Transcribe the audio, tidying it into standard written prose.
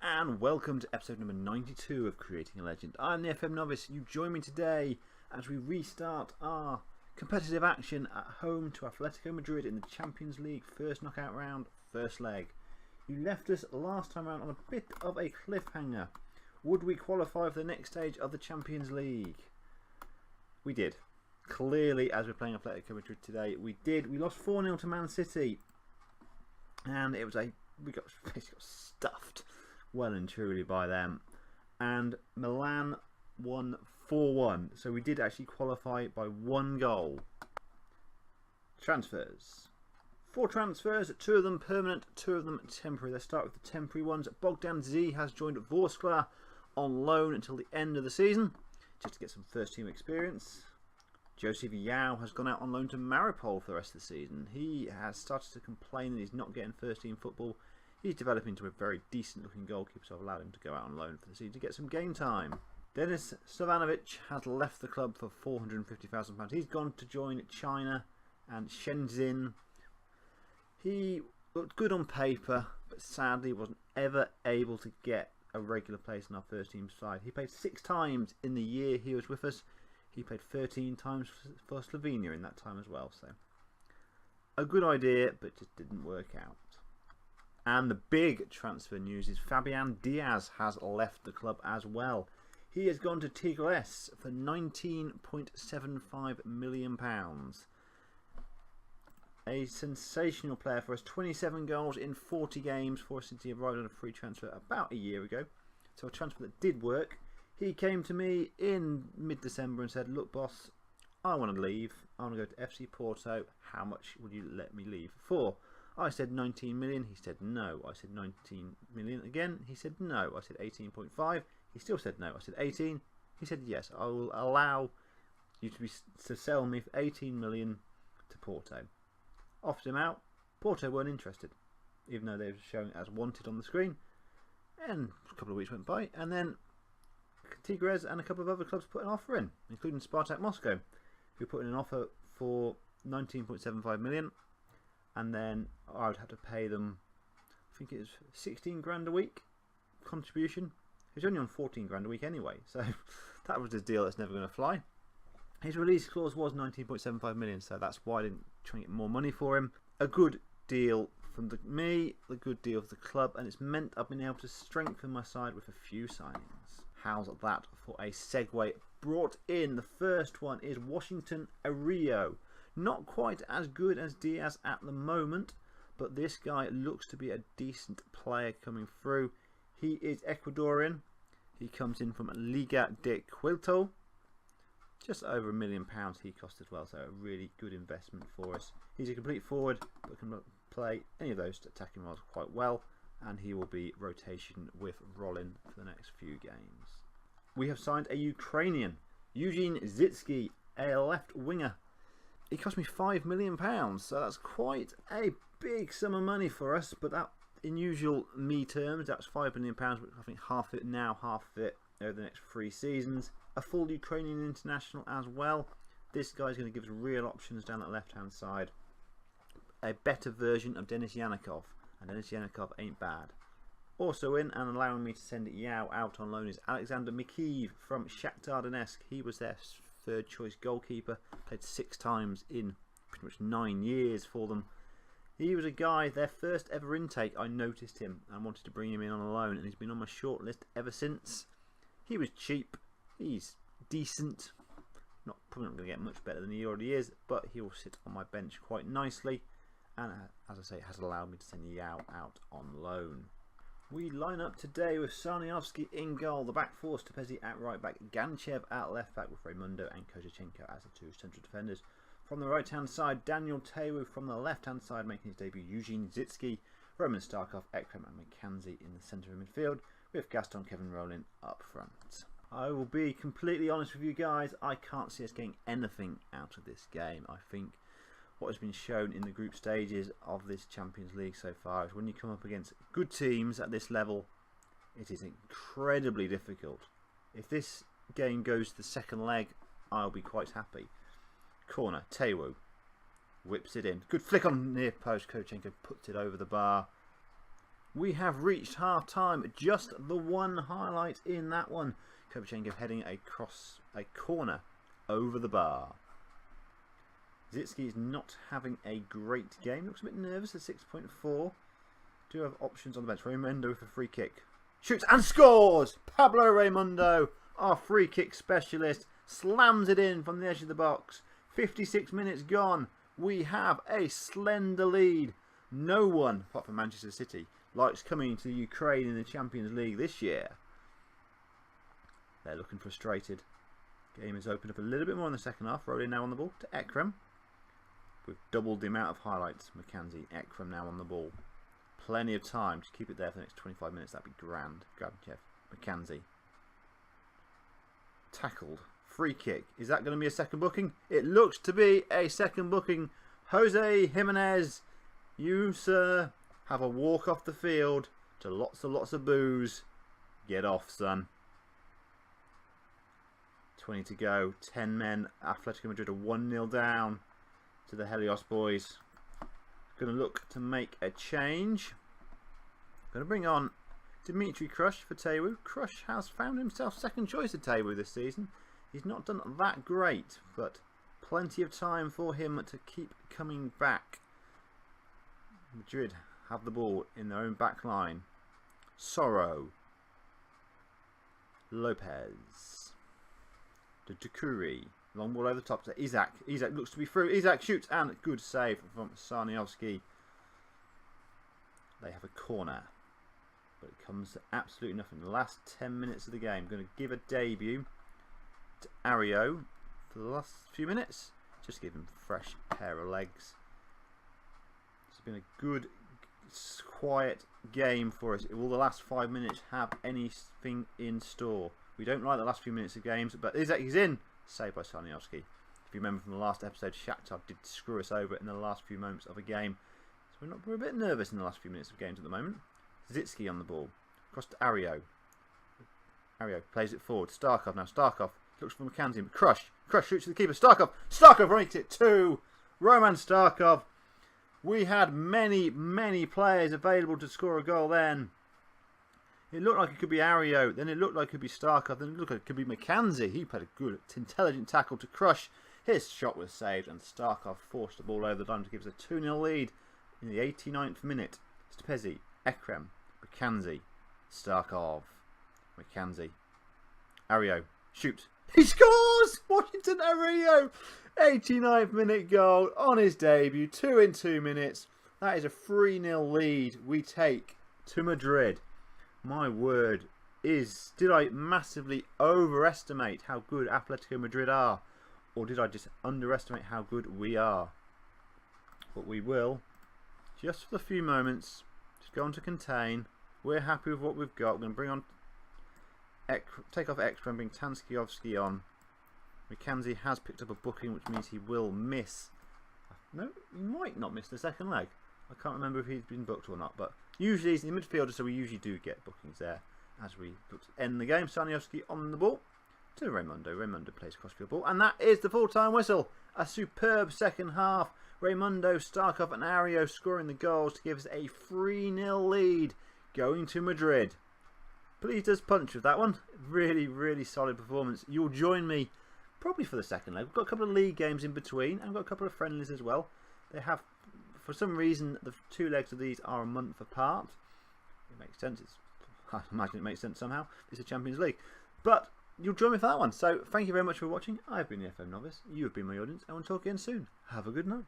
Hello and welcome to episode number 92 of Creating a Legend. I'm the FM Novice. You join me today as we restart our competitive action at home to Athletico Madrid in the Champions League first knockout round, first leg. You left us last time around on a bit of a cliffhanger. Would we qualify for the next stage of the Champions League? We did. Clearly, as we're playing Athletico Madrid today, we did. We lost 4-0 to Man City. And it was we got stuffed well and truly by them. And Milan won 4-1. So we did actually qualify by one goal. Transfers. 4 transfers, 2 of them permanent, 2 of them temporary. Let's start with the temporary ones. Bogdan Z has joined Vorskla on loan until the end of the season, just to get some first team experience. Joseph Yao has gone out on loan to Maripol for the rest of the season. He has started to complain that he's not getting first team football. He's developing into a very decent looking goalkeeper, so I've allowed him to go out on loan for the season to get some game time. Denis Savanovic has left the club for £450,000. He's gone to join China and Shenzhen. He looked good on paper, but sadly wasn't ever able to get a regular place in our first team side. He played 6 times in the year he was with us. He played 13 times for Slovenia in that time as well. So a good idea, but just didn't work out. And the big transfer news is Fabian Diaz has left the club as well. He has gone to Tigres for £19.75 million. A sensational player for us. 27 goals in 40 games for us since he arrived on a free transfer about a year ago. So a transfer that did work. He came to me in mid-December and said, "Look, boss, I want to leave. I want to go to FC Porto. How much would you let me leave for?" I said 19 million. He said no. I said 19 million again. He said no. I said 18.5. He still said no. I said 18. He said yes. I will allow you to sell me for 18 million to Porto. Offered him out. Porto weren't interested, even though they were showing it as wanted on the screen. And a couple of weeks went by, and then Tigres and a couple of other clubs put an offer in, including Spartak Moscow, who put in an offer for 19.75 million, and then I would have to pay them, I think it was 16 grand a week contribution. He was only on 14 grand a week anyway, so that was a deal that's never going to fly. His release clause was 19.75 million, so that's why I didn't try and get more money for him. A good deal from me, a good deal for the club, and it's meant I've been able to strengthen my side with a few signings. How's that for a segue? Brought in, the first one is Washington Ario. Not quite as good as Diaz at the moment, but this guy looks to be a decent player coming through. He is Ecuadorian. He comes in from Liga de Quito. Just over £1 million he cost as well, so a really good investment for us. He's a complete forward, but can play any of those attacking roles quite well, and he will be rotation with Rolin for the next few games. We have signed a Ukrainian, Eugene Zitsky, a left winger. He cost me £5 million, so that's quite a big sum of money for us, but that, in usual me terms, that's £5 million, but I think half of it now, half of it over the next 3 seasons. A full Ukrainian international as well. This guy's going to give us real options down that left hand side. A better version of Denis Yanikov, and Denis Yanikov ain't bad. Also in and allowing me to send Yao out on loan is Alexander Mikiv from Shakhtar Donetsk. He was their 3rd choice goalkeeper, played 6 times in pretty much 9 years for them. He was a guy, their first ever intake, I noticed him and wanted to bring him in on a loan, and he's been on my short list ever since. He was cheap, he's decent, probably not going to get much better than he already is, but he will sit on my bench quite nicely, and as I say, it has allowed me to send Yao out on loan. We line up today with Sarniovsky in goal, the back 4, Stepezi at right back, Ganchev at left back with Raimundo and Kozhichenko as the 2 central defenders. From the right hand side, Daniel Tewu. From the left hand side, making his debut, Eugene Zitsky, Roman Starkov, Ekrem and McKenzie in the centre of midfield, with Gaston Kevin Rolin up front. I will be completely honest with you guys, I can't see us getting anything out of this game. I think what has been shown in the group stages of this Champions League so far is when you come up against good teams at this level, it is incredibly difficult. If this game goes to the second leg, I'll be quite happy. Corner, Tewu whips it in. Good flick on near post. Kozhichenko puts it over the bar. We have reached half time. Just the one highlight in that one. Kovacenko heading across a corner over the bar. Zitsky is not having a great game. Looks a bit nervous at 6.4. Do have options on the bench. Raimundo with a free kick. Shoots and scores! Pablo Raimundo, our free kick specialist, slams it in from the edge of the box. 56 minutes gone. We have a slender lead. No one, apart from Manchester City, likes coming to Ukraine in the Champions League this year. They're looking frustrated. Game has opened up a little bit more in the second half. Rolling now on the ball to Ekrem. We've doubled the amount of highlights. McKenzie, Ekrem now on the ball. Plenty of time to keep it there for the next 25 minutes. That'd be grand. Gabchev, McKenzie. Tackled. Free kick. Is that going to be a second booking? It looks to be a second booking. Jose Jimenez, you, sir, have a walk off the field to lots of boos. Get off, son. 20 to go. 10 men. Athletico Madrid are 1-0 down to the Gelios boys. Going to look to make a change. Going to bring on Dimitri Krush for Tewu. Krush has found himself second choice at Tewu this season. He's not done that great, but plenty of time for him to keep coming back. Madrid have the ball in their own back line. Sorro. Lopez. To Dukuri. Long ball over the top to Isaac. Isaac looks to be through. Isaac shoots and good save from Sarniowski. They have a corner. But it comes to absolutely nothing. The last 10 minutes of the game. Going to give a debut to Ario for the last few minutes. Just give him a fresh pair of legs. It's been a good, quiet game for us. Will the last 5 minutes have anything in store? We don't like the last few minutes of games, but Isaac is in. Saved by Sarniowski. If you remember from the last episode, Shakhtar did screw us over in the last few moments of a game. So we're a bit nervous in the last few minutes of games at the moment. Zitsky on the ball. Across to Ario. Ario plays it forward. Starkov now. Starkov looks for McKenzie. But Krush shoots to the keeper. Starkov makes it 2. Roman Starkov. We had many players available to score a goal then. It looked like it could be Ario, then it looked like it could be Starkov, then it looked like it could be McKenzie. He played a good, intelligent tackle to Krush. His shot was saved, and Starkov forced the ball over the line to give us a 2-0 lead in the 89th minute. Stepezi, Ekrem, McKenzie, Starkov, McKenzie. Ario, shoot. He scores! Washington Ario! 89th minute goal on his debut, 2 in 2 minutes. That is a 3-0 lead we take to Madrid. My word, did I massively overestimate how good Athletico Madrid are? Or did I just underestimate how good we are? But we will, just for a few moments, just go on to contain. We're happy with what we've got. We're going to bring on, take off Extra and bring Tanskiovsky on. McKenzie has picked up a booking, which means he will miss. No, he might not miss the second leg. I can't remember if he's been booked or not, but usually he's in the midfielder, so we usually do get bookings there as we look to end the game. Sarniowski on the ball to Raimundo. Raimundo plays crossfield ball, and that is the full-time whistle. A superb second half. Raimundo, Starkov and Ario scoring the goals to give us a 3-0 lead going to Madrid. Pleased as punch with that one. Really solid performance. You'll join me probably for the second leg. We've got a couple of league games in between, and we've got a couple of friendlies as well. They have, for some reason, the 2 legs of these are a month apart. It makes sense. I imagine it makes sense somehow. It's a Champions League. But you'll join me for that one. So thank you very much for watching. I've been the FM Novice. You have been my audience. And we'll talk again soon. Have a good night.